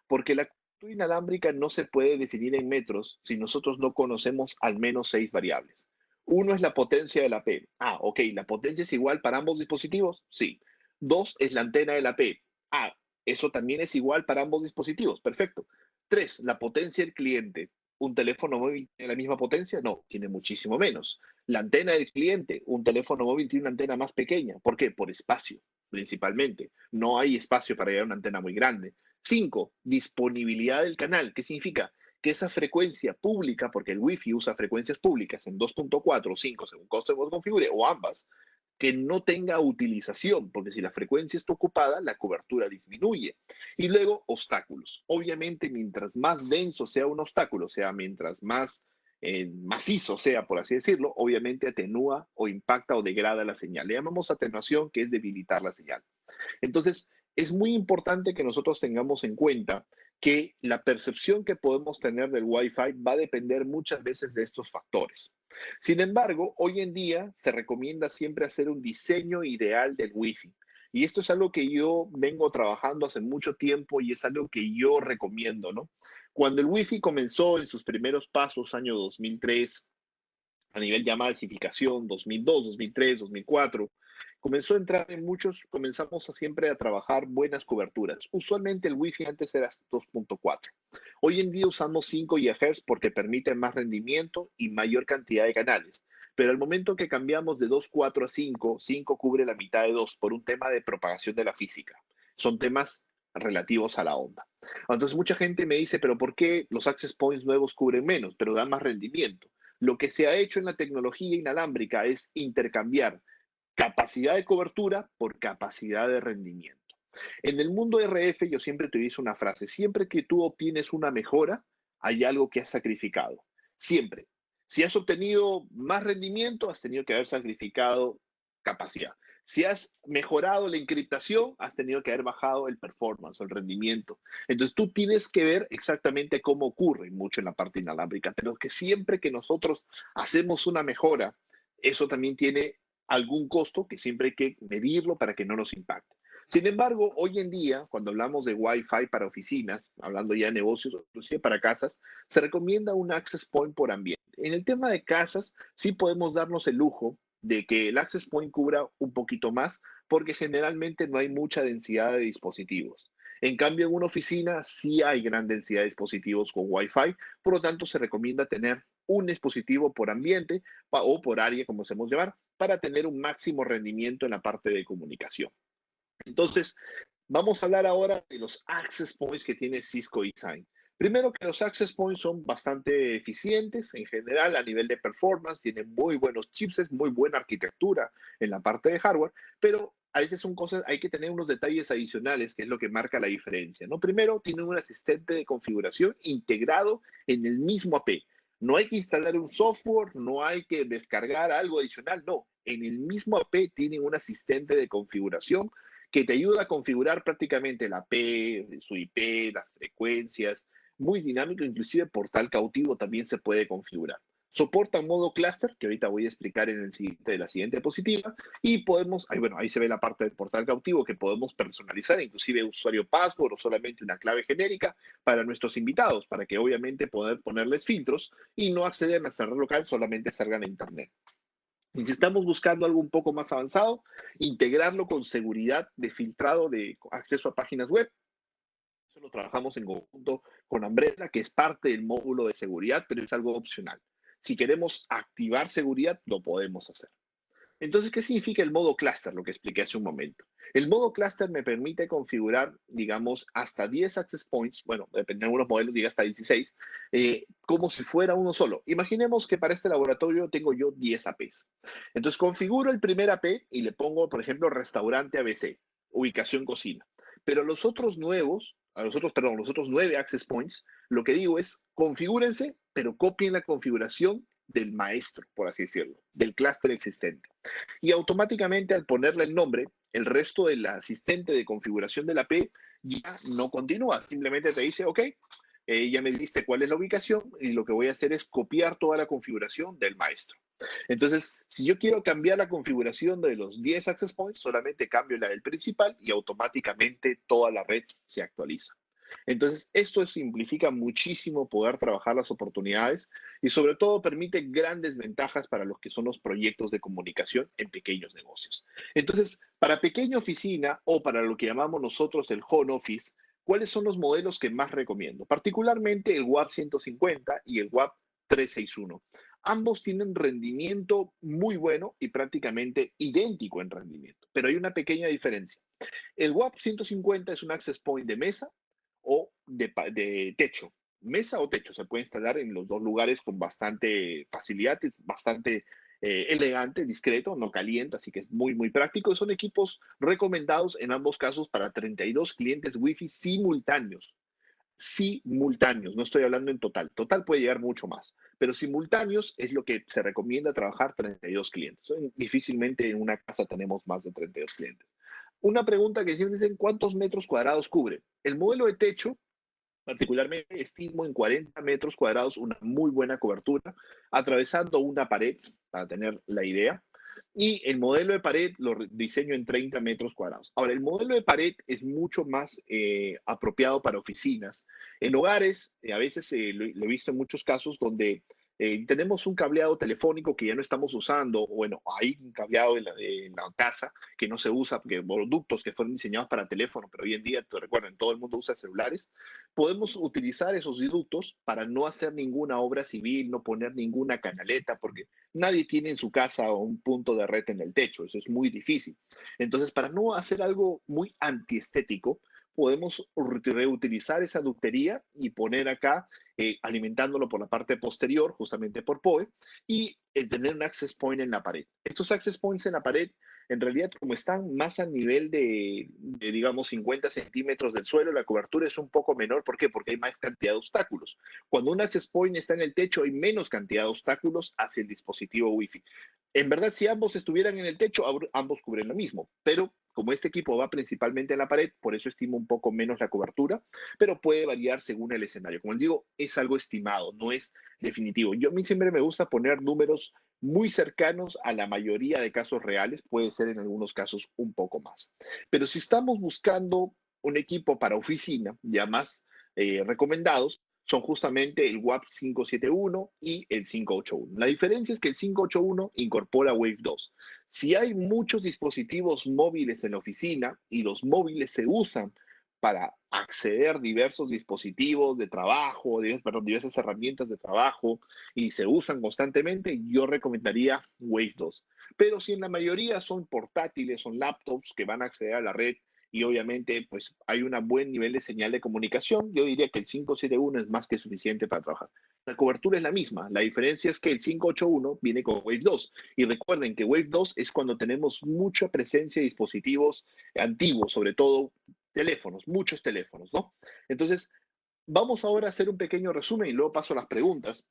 Porque la cobertura inalámbrica no se puede definir en metros si nosotros no conocemos al menos 6 variables. Uno es la potencia de la P. Ah, ok, ¿la potencia es igual para ambos dispositivos? Sí. Dos es la antena de la P. Ah, eso también es igual para ambos dispositivos. Perfecto. Tres, la potencia del cliente. ¿Un teléfono móvil tiene la misma potencia? No, tiene muchísimo menos. La antena del cliente, un teléfono móvil tiene una antena más pequeña. ¿Por qué? Por espacio, principalmente. No hay espacio para llevar una antena muy grande. Cinco, disponibilidad del canal. ¿Qué significa? Que esa frecuencia pública, porque el Wi-Fi usa frecuencias públicas en 2.4 o 5, según cómo se configure, o ambas, que no tenga utilización, porque si la frecuencia está ocupada, la cobertura disminuye. Y luego, obstáculos. Obviamente, mientras más denso sea un obstáculo, o sea, mientras más macizo sea, por así decirlo, obviamente atenúa o impacta o degrada la señal. Le llamamos atenuación, que es debilitar la señal. Entonces, es muy importante que nosotros tengamos en cuenta que la percepción que podemos tener del Wi-Fi va a depender muchas veces de estos factores. Sin embargo, hoy en día se recomienda siempre hacer un diseño ideal del Wi-Fi. Y esto es algo que yo vengo trabajando hace mucho tiempo y es algo que yo recomiendo, ¿no? Cuando el Wi-Fi comenzó en sus primeros pasos, año 2003, a nivel ya masificación, 2002, 2003, 2004, comenzó a entrar en muchos, comenzamos a siempre a trabajar buenas coberturas. Usualmente el Wi-Fi antes era 2.4. Hoy en día usamos 5 GHz porque permite más rendimiento y mayor cantidad de canales. Pero al momento que cambiamos de 2.4 a 5, 5 cubre la mitad de 2 por un tema de propagación de la física. Son temas relativos a la onda. Entonces mucha gente me dice, pero ¿por qué los access points nuevos cubren menos, pero dan más rendimiento? Lo que se ha hecho en la tecnología inalámbrica es intercambiar capacidad de cobertura por capacidad de rendimiento. En el mundo RF yo siempre utilizo una frase, siempre que tú obtienes una mejora, hay algo que has sacrificado. Siempre. Si has obtenido más rendimiento, has tenido que haber sacrificado capacidad. Si has mejorado la encriptación, has tenido que haber bajado el performance o el rendimiento. Entonces tú tienes que ver exactamente cómo ocurre mucho en la parte inalámbrica, pero que siempre que nosotros hacemos una mejora, eso también tiene algún costo que siempre hay que medirlo para que no nos impacte. Sin embargo, hoy en día, cuando hablamos de Wi-Fi para oficinas, hablando ya de negocios, inclusive para casas, se recomienda un access point por ambiente. En el tema de casas, sí podemos darnos el lujo de que el access point cubra un poquito más, porque generalmente no hay mucha densidad de dispositivos. En cambio, en una oficina sí hay gran densidad de dispositivos con Wi-Fi, por lo tanto se recomienda tener un dispositivo por ambiente o por área, como hacemos llamar, para tener un máximo rendimiento en la parte de comunicación. Entonces, vamos a hablar ahora de los access points que tiene Cisco eSign. Primero que los access points son bastante eficientes en general a nivel de performance, tienen muy buenos chipsets, muy buena arquitectura en la parte de hardware, pero a veces son cosas, hay que tener unos detalles adicionales que es lo que marca la diferencia, ¿no? Primero, tienen un asistente de configuración integrado en el mismo AP. No hay que instalar un software, no hay que descargar algo adicional, no. En el mismo AP tienen un asistente de configuración que te ayuda a configurar prácticamente la P, su IP, las frecuencias, muy dinámico, inclusive portal cautivo también se puede configurar. Soporta un modo cluster, que ahorita voy a explicar en el siguiente, de la siguiente diapositiva, y podemos, ahí, bueno, ahí se ve la parte del portal cautivo que podemos personalizar, inclusive usuario password o solamente una clave genérica para nuestros invitados, para que obviamente poder ponerles filtros y no acceder a nuestra red local, solamente salgan a internet. Y si estamos buscando algo un poco más avanzado, integrarlo con seguridad de filtrado de acceso a páginas web. Eso lo trabajamos en conjunto con Umbrella, que es parte del módulo de seguridad, pero es algo opcional. Si queremos activar seguridad, lo podemos hacer. Entonces, ¿qué significa el modo clúster? Lo que expliqué hace un momento. El modo clúster me permite configurar, digamos, hasta 10 access points, bueno, depende de algunos modelos, diga hasta 16, como si fuera uno solo. Imaginemos que para este laboratorio tengo yo 10 APs. Entonces, configuro el primer AP y le pongo, por ejemplo, restaurante ABC, ubicación cocina. Pero los otros nuevos, los otros 9 access points, lo que digo es, configúrense, pero copien la configuración del maestro, por así decirlo, del clúster existente. Y automáticamente al ponerle el nombre, el resto del asistente de configuración de la AP ya no continúa, simplemente te dice, ok, ya me diste cuál es la ubicación y lo que voy a hacer es copiar toda la configuración del maestro. Entonces, si yo quiero cambiar la configuración de los 10 access points, solamente cambio la del principal y automáticamente toda la red se actualiza. Entonces, esto simplifica muchísimo poder trabajar las oportunidades y sobre todo permite grandes ventajas para los que son los proyectos de comunicación en pequeños negocios. Entonces, para pequeña oficina o para lo que llamamos nosotros el home office, ¿cuáles son los modelos que más recomiendo? Particularmente el WAP 150 y el WAP 361. Ambos tienen rendimiento muy bueno y prácticamente idéntico en rendimiento, pero hay una pequeña diferencia. El WAP 150 es un access point de mesa o de techo. Mesa o techo se puede instalar en los dos lugares con bastante facilidad, es bastante elegante, discreto, no calienta, así que es muy, muy práctico. Son equipos recomendados en ambos casos para 32 clientes Wi-Fi simultáneos. Simultáneos, no estoy hablando en total. Total puede llegar mucho más, pero simultáneos es lo que se recomienda trabajar 32 clientes. Difícilmente en una casa tenemos más de 32 clientes. Una pregunta que siempre dicen, ¿cuántos metros cuadrados cubre? El modelo de techo, particularmente, estimo en 40 metros cuadrados una muy buena cobertura, atravesando una pared, para tener la idea. Y el modelo de pared lo diseño en 30 metros cuadrados. Ahora, el modelo de pared es mucho más apropiado para oficinas. En hogares, a veces lo he visto en muchos casos donde tenemos un cableado telefónico que ya no estamos usando, o bueno, hay un cableado en la casa que no se usa, porque productos que fueron diseñados para teléfono, pero hoy en día, te recuerden, todo el mundo usa celulares, podemos utilizar esos ductos para no hacer ninguna obra civil, no poner ninguna canaleta, porque nadie tiene en su casa un punto de red en el techo, eso es muy difícil. Entonces, para no hacer algo muy antiestético, podemos reutilizar esa ductería y poner acá, alimentándolo por la parte posterior, justamente por PoE, y tener un access point en la pared. Estos access points en la pared, en realidad, como están más a nivel digamos, 50 centímetros del suelo, la cobertura es un poco menor. ¿Por qué? Porque hay más cantidad de obstáculos. Cuando un access point está en el techo, hay menos cantidad de obstáculos hacia el dispositivo Wi-Fi. En verdad, si ambos estuvieran en el techo, ambos cubren lo mismo, pero como este equipo va principalmente en la pared, por eso estimo un poco menos la cobertura, pero puede variar según el escenario. Como les digo, es algo estimado, no es definitivo. A mí siempre me gusta poner números muy cercanos a la mayoría de casos reales, puede ser en algunos casos un poco más. Pero si estamos buscando un equipo para oficina, ya más recomendados, son justamente el WAP 571 y el 581. La diferencia es que el 581 incorpora Wave 2. Si hay muchos dispositivos móviles en la oficina y los móviles se usan para acceder a diversos dispositivos de trabajo, diversas herramientas de trabajo y se usan constantemente, yo recomendaría Wave 2. Pero si en la mayoría son portátiles, son laptops que van a acceder a la red y obviamente pues hay un buen nivel de señal de comunicación, yo diría que el 571 es más que suficiente para trabajar. La cobertura es la misma, la diferencia es que el 581 viene con Wave 2 y recuerden que Wave 2 es cuando tenemos mucha presencia de dispositivos antiguos, sobre todo teléfonos, muchos teléfonos, ¿no? Entonces, vamos ahora a hacer un pequeño resumen y luego paso a las preguntas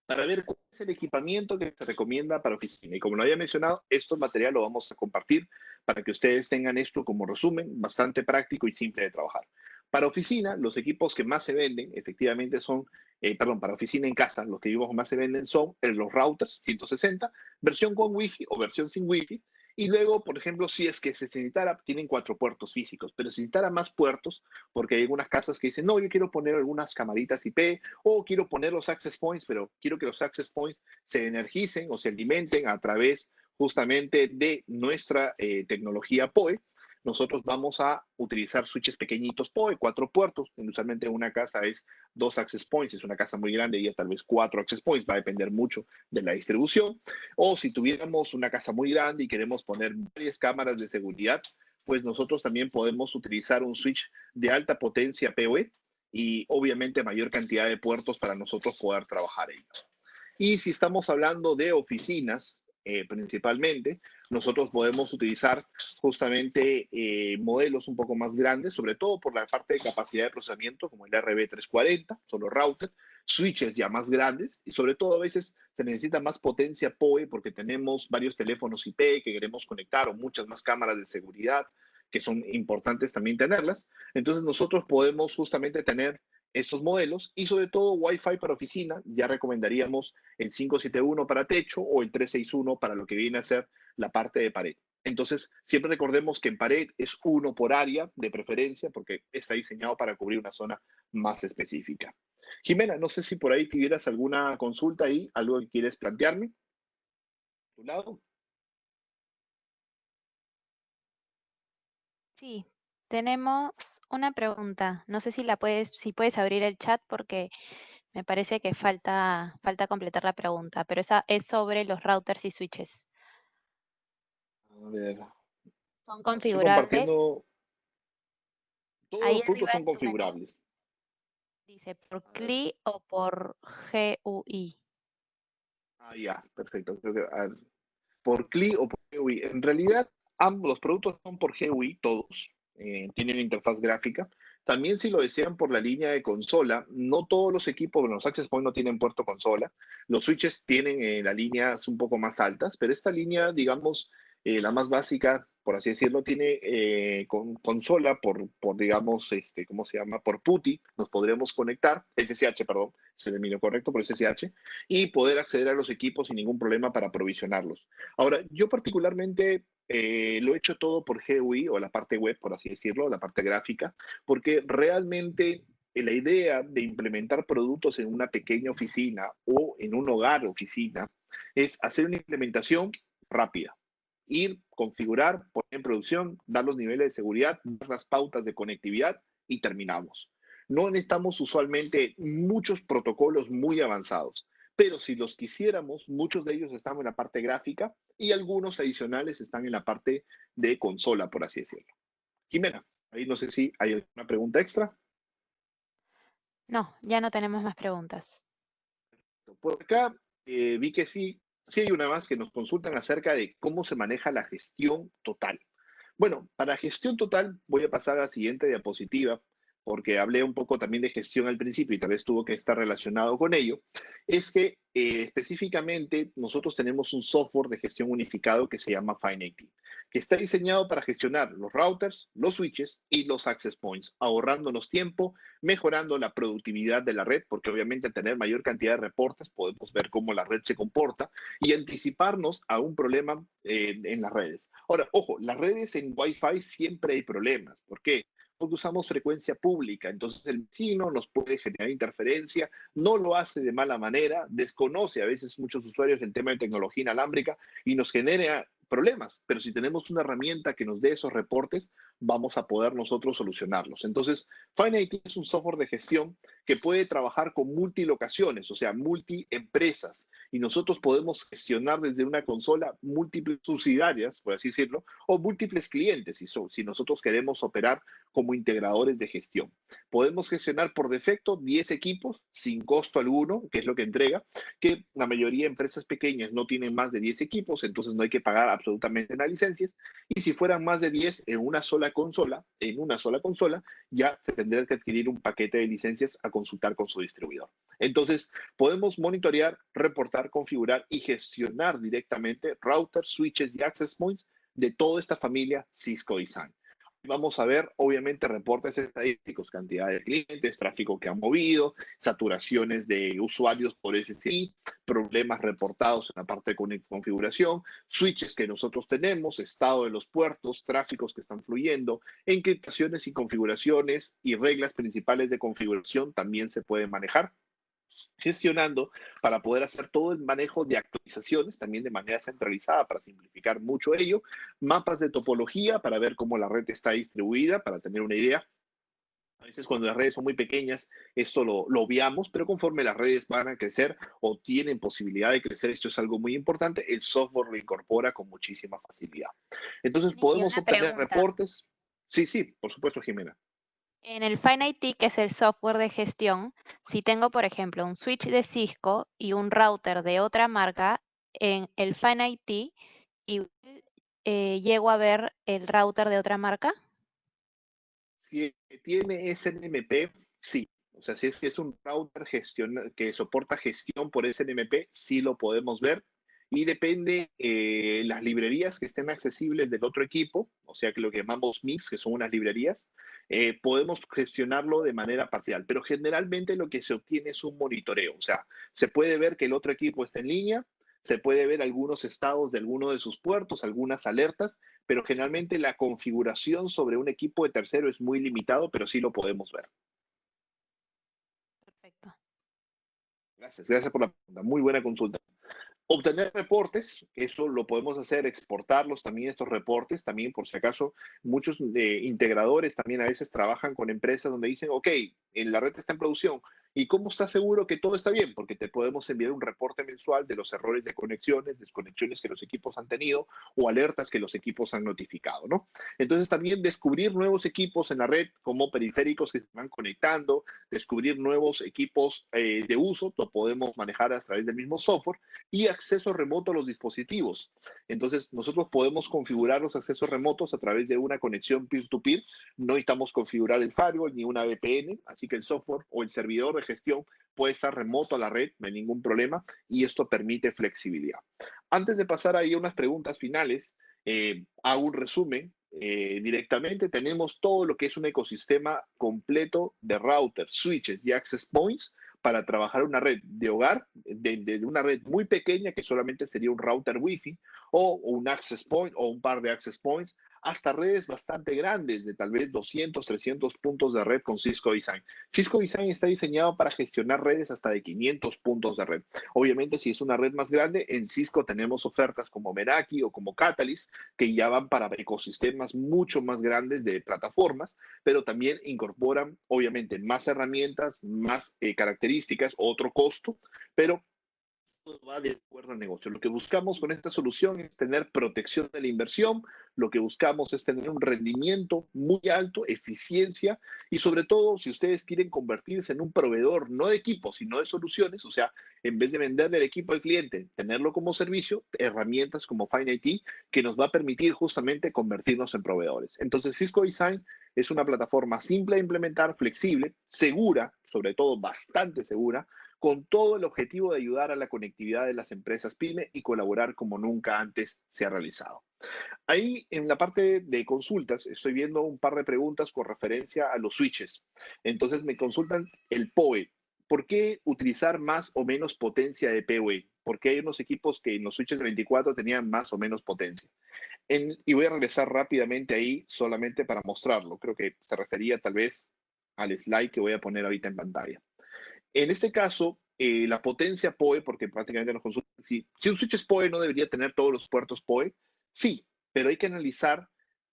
para ver cuál es el equipamiento que se recomienda para oficina. Y como lo había mencionado, estos materiales lo vamos a compartir para que ustedes tengan esto como resumen, bastante práctico y simple de trabajar. Para oficina, los equipos que más se venden efectivamente son, para oficina en casa, los que más se venden son los routers 160, versión con Wi-Fi o versión sin Wi-Fi. Y luego, por ejemplo, si es que se necesitara, tienen 4 puertos físicos, pero si necesitara más puertos, porque hay algunas casas que dicen, no, yo quiero poner algunas camaritas IP o quiero poner los access points, pero quiero que los access points se energicen o se alimenten a través justamente de nuestra tecnología PoE. nosotros vamos a utilizar switches pequeñitos PoE, 4 puertos. Usualmente en una casa es 2 access points, es una casa muy grande y ya tal vez 4 access points, va a depender mucho de la distribución. O si tuviéramos una casa muy grande y queremos poner varias cámaras de seguridad, pues nosotros también podemos utilizar un switch de alta potencia PoE y obviamente mayor cantidad de puertos para nosotros poder trabajar ellos. Y si estamos hablando de oficinas, principalmente, nosotros podemos utilizar justamente modelos un poco más grandes, sobre todo por la parte de capacidad de procesamiento, como el RB340, solo router, switches ya más grandes, y sobre todo a veces se necesita más potencia PoE porque tenemos varios teléfonos IP que queremos conectar o muchas más cámaras de seguridad que son importantes también tenerlas. Entonces nosotros podemos justamente tener estos modelos y sobre todo Wi-Fi para oficina. Ya recomendaríamos el 571 para techo o el 361 para lo que viene a ser la parte de pared. Entonces, siempre recordemos que en pared es uno por área de preferencia porque está diseñado para cubrir una zona más específica. Jimena, no sé si por ahí tuvieras alguna consulta ahí, algo que quieres plantearme. ¿Tu lado? Sí, tenemos una pregunta. No sé si puedes abrir el chat porque me parece que falta completar la pregunta, pero esa es sobre los routers y switches. A ver, ¿Son estoy configurables? compartiendo. Todos Ahí los productos arriba son en tu menú configurables. dice por A ver. CLI o por GUI. Ya, perfecto. Creo que, a ver, por CLI o por GUI. En realidad, ambos los productos son por GUI, todos. Tienen interfaz gráfica. También si lo desean por la línea de consola, no todos los equipos, bueno, los Access Point no tienen puerto consola. Los switches tienen las líneas un poco más altas, pero esta línea, digamos, la más básica, por así decirlo, tiene consola digamos, ¿cómo se llama? Por PuTTY, nos podremos conectar, SSH, perdón, es el término correcto, por SSH, y poder acceder a los equipos sin ningún problema para provisionarlos. Ahora, yo particularmente lo he hecho todo por GUI o la parte web, por así decirlo, la parte gráfica, porque realmente la idea de implementar productos en una pequeña oficina o en un hogar oficina es hacer una implementación rápida. Ir, configurar, poner en producción, dar los niveles de seguridad, dar las pautas de conectividad y terminamos. No necesitamos usualmente muchos protocolos muy avanzados, pero si los quisiéramos, muchos de ellos están en la parte gráfica y algunos adicionales están en la parte de consola, por así decirlo. Jimena, ahí no sé si hay alguna pregunta extra. No, ya no tenemos más preguntas. Por acá vi que sí hay una más que nos consultan acerca de cómo se maneja la gestión total. Bueno, para gestión total voy a pasar a la siguiente diapositiva porque hablé un poco también de gestión al principio y tal vez tuvo que estar relacionado con ello, es que específicamente nosotros tenemos un software de gestión unificado que se llama Fine80, que está diseñado para gestionar los routers, los switches y los access points, ahorrándonos tiempo, mejorando la productividad de la red, porque obviamente al tener mayor cantidad de reportes podemos ver cómo la red se comporta y anticiparnos a un problema en las redes. Ahora, ojo, las redes en Wi-Fi siempre hay problemas. ¿Por qué? Porque usamos frecuencia pública, entonces el vecino nos puede generar interferencia, no lo hace de mala manera, desconoce a veces muchos usuarios el tema de tecnología inalámbrica y nos genera problemas, pero si tenemos una herramienta que nos dé esos reportes, vamos a poder nosotros solucionarlos. Entonces, Fine80 es un software de gestión que puede trabajar con multilocaciones, o sea, multiempresas, y nosotros podemos gestionar desde una consola múltiples subsidiarias, por así decirlo, o múltiples clientes, si nosotros queremos operar como integradores de gestión. Podemos gestionar por defecto 10 equipos sin costo alguno, que es lo que entrega, que la mayoría de empresas pequeñas no tienen más de 10 equipos, entonces no hay que pagar absolutamente nada licencias, y si fueran más de 10 en una sola consola, ya se tendrá que adquirir un paquete de licencias a consultar con su distribuidor. Entonces, podemos monitorear, reportar, configurar y gestionar directamente routers, switches y access points de toda esta familia Cisco Design. Vamos a ver, obviamente, reportes estadísticos, cantidad de clientes, tráfico que han movido, saturaciones de usuarios por SSI, problemas reportados en la parte de configuración, switches que nosotros tenemos, estado de los puertos, tráficos que están fluyendo, encriptaciones y configuraciones y reglas principales de configuración también se pueden manejar. gestionando para poder hacer todo el manejo de actualizaciones también de manera centralizada para simplificar mucho ello, mapas de topología para ver cómo la red está distribuida, para tener una idea. A veces cuando las redes son muy pequeñas, esto lo obviamos, pero conforme las redes van a crecer o tienen posibilidad de crecer, esto es algo muy importante, el software lo incorpora con muchísima facilidad. Entonces Nicky, podemos una obtener pregunta. reportes. Sí, sí, por supuesto, Jimena. En el FineIT, que es el software de gestión, si tengo, por ejemplo, un switch de Cisco y un router de otra marca, en el FineIT, igual llego a ver el router de otra marca. Si tiene SNMP, sí. O sea, si es un router que soporta gestión por SNMP, sí lo podemos ver. Y depende las librerías que estén accesibles del otro equipo, o sea, que lo que llamamos MIPS, que son unas librerías, podemos gestionarlo de manera parcial. Pero generalmente lo que se obtiene es un monitoreo. O sea, se puede ver que el otro equipo está en línea, se puede ver algunos estados de alguno de sus puertos, algunas alertas, pero generalmente la configuración sobre un equipo de tercero es muy limitado, pero sí lo podemos ver. Perfecto. Gracias por la pregunta. Muy buena consulta. Obtener reportes, eso lo podemos hacer, exportarlos también, estos reportes, también por si acaso, muchos integradores también a veces trabajan con empresas donde dicen, ok, en la red está en producción, ¿y cómo estás seguro que todo está bien? Porque te podemos enviar un reporte mensual de los errores de conexiones, desconexiones que los equipos han tenido o alertas que los equipos han notificado, ¿no? Entonces también descubrir nuevos equipos en la red como periféricos que se van conectando, descubrir nuevos equipos de uso, lo podemos manejar a través del mismo software y acceso remoto a los dispositivos. Entonces, nosotros podemos configurar los accesos remotos a través de una conexión peer-to-peer. No necesitamos configurar el firewall ni una VPN, así que el software o el servidor de gestión puede estar remoto a la red, no hay ningún problema, y esto permite flexibilidad. Antes de pasar ahí a unas preguntas finales, hago un resumen. Directamente tenemos todo lo que es un ecosistema completo de routers, switches y access points para trabajar una red de hogar, de una red muy pequeña que solamente sería un router Wi-Fi o un access point o un par de access points, hasta redes bastante grandes de tal vez 200, 300 puntos de red con Cisco Design. Cisco Design está diseñado para gestionar redes hasta de 500 puntos de red. Obviamente, si es una red más grande, en Cisco tenemos ofertas como Meraki o como Catalyst que ya van para ecosistemas mucho más grandes de plataformas, pero también incorporan, obviamente, más herramientas, más características, otro costo, pero todo va de acuerdo al negocio. Lo que buscamos con esta solución es tener protección de la inversión, lo que buscamos es tener un rendimiento muy alto, eficiencia y sobre todo si ustedes quieren convertirse en un proveedor no de equipos, sino de soluciones, o sea, en vez de venderle el equipo al cliente, tenerlo como servicio, herramientas como FineIT que nos va a permitir justamente convertirnos en proveedores. Entonces, Cisco Design es una plataforma simple de implementar, flexible, segura, sobre todo bastante segura, con todo el objetivo de ayudar a la conectividad de las empresas PYME y colaborar como nunca antes se ha realizado. Ahí en la parte de consultas estoy viendo un par de preguntas con referencia a los switches. Entonces me consultan el PoE. ¿Por qué utilizar más o menos potencia de PoE? Porque hay unos equipos que en los switches de 24 tenían más o menos potencia. Y voy a regresar rápidamente ahí solamente para mostrarlo. Creo que se refería tal vez al slide que voy a poner ahorita en pantalla. En este caso, la potencia PoE, porque prácticamente nos consultan si un switch es PoE, ¿no debería tener todos los puertos PoE? Sí, pero hay que analizar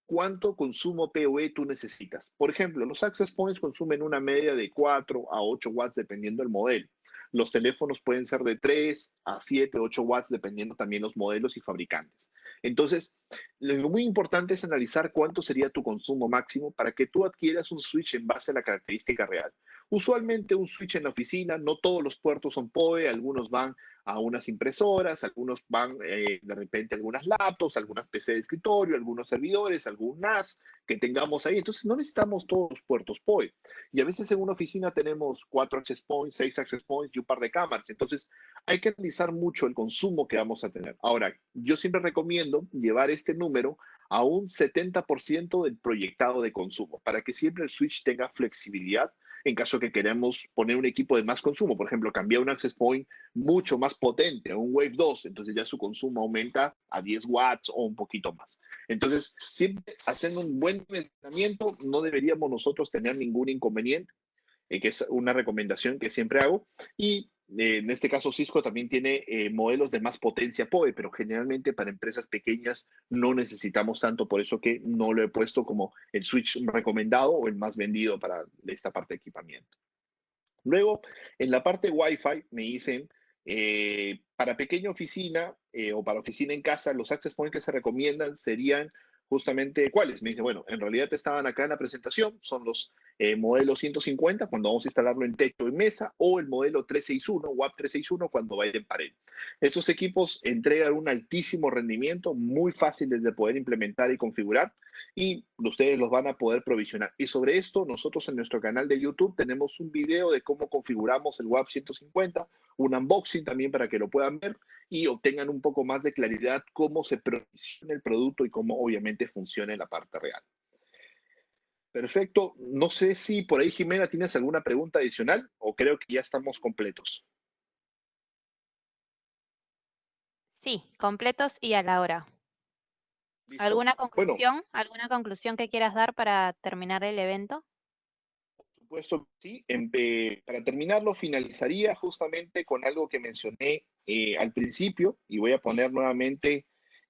cuánto consumo PoE tú necesitas. Por ejemplo, los access points consumen una media de 4 a 8 watts dependiendo del modelo. Los teléfonos pueden ser de 3 a 7, 8 watts dependiendo también los modelos y fabricantes. Entonces, lo muy importante es analizar cuánto sería tu consumo máximo para que tú adquieras un switch en base a la característica real. Usualmente un switch en la oficina, no todos los puertos son PoE, algunos van a unas impresoras, algunos van de repente a algunas laptops, algunas PC de escritorio, algunos servidores, algún NAS que tengamos ahí. Entonces no necesitamos todos los puertos PoE. Y a veces en una oficina tenemos 4 access points, 6 access points y un par de cámaras. Entonces hay que analizar mucho el consumo que vamos a tener. Ahora, yo siempre recomiendo llevar este número a un 70% del proyectado de consumo para que siempre el switch tenga flexibilidad en caso que queramos poner un equipo de más consumo, por ejemplo, cambiar un access point mucho más potente, a un Wave 2, entonces ya su consumo aumenta a 10 watts o un poquito más. Entonces, siempre haciendo un buen entrenamiento, no deberíamos nosotros tener ningún inconveniente, que es una recomendación que siempre hago. Y En este caso, Cisco también tiene modelos de más potencia PoE, pero generalmente para empresas pequeñas no necesitamos tanto, por eso que no lo he puesto como el switch recomendado o el más vendido para esta parte de equipamiento. Luego, en la parte Wi-Fi me dicen, para pequeña oficina o para oficina en casa, los access points que se recomiendan serían justamente cuáles. Me dice, bueno, en realidad estaban acá en la presentación, son los modelos 150 cuando vamos a instalarlo en techo y mesa, o el modelo 361, WAP 361 cuando vaya en pared. Estos equipos entregan un altísimo rendimiento, muy fáciles de poder implementar y configurar, y ustedes los van a poder provisionar. Y sobre esto, nosotros en nuestro canal de YouTube tenemos un video de cómo configuramos el WAP 150, un unboxing también para que lo puedan ver y obtengan un poco más de claridad cómo se provisiona el producto y cómo obviamente funciona en la parte real. Perfecto. No sé si por ahí, Jimena, tienes alguna pregunta adicional o creo que ya estamos completos. Sí, completos y a la hora. ¿Listo? ¿Alguna Bueno, conclusión? ¿Alguna conclusión que quieras dar para terminar el evento? supuesto que sí. Para terminarlo, finalizaría justamente con algo que mencioné al principio y voy a poner nuevamente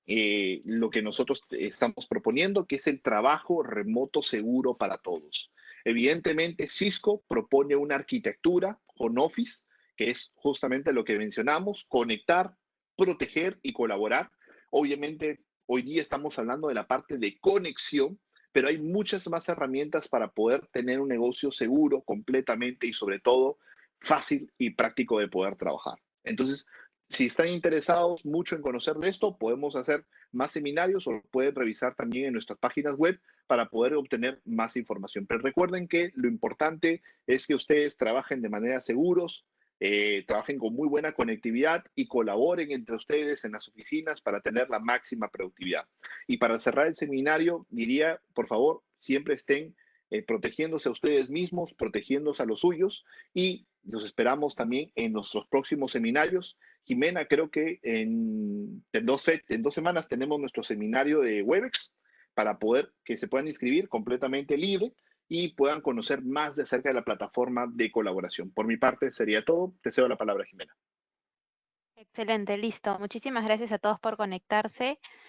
lo que nosotros estamos proponiendo, que es el trabajo remoto seguro para todos. Evidentemente, Cisco propone una arquitectura con Office, que es justamente lo que mencionamos, conectar, proteger y colaborar. Obviamente, hoy día estamos hablando de la parte de conexión, pero hay muchas más herramientas para poder tener un negocio seguro completamente y sobre todo fácil y práctico de poder trabajar. Entonces, si están interesados mucho en conocer de esto, podemos hacer más seminarios o pueden revisar también en nuestras páginas web para poder obtener más información. Pero recuerden que lo importante es que ustedes trabajen de manera seguros, trabajen con muy buena conectividad y colaboren entre ustedes en las oficinas para tener la máxima productividad. Y para cerrar el seminario, diría, por favor, siempre estén protegiéndose a ustedes mismos, protegiéndose a los suyos y los esperamos también en nuestros próximos seminarios. Jimena, creo que en 2 semanas tenemos nuestro seminario de Webex para poder que se puedan inscribir completamente libre y puedan conocer más de acerca de la plataforma de colaboración. Por mi parte sería todo. Te cedo la palabra, Jimena. Excelente, listo. Muchísimas gracias a todos por conectarse.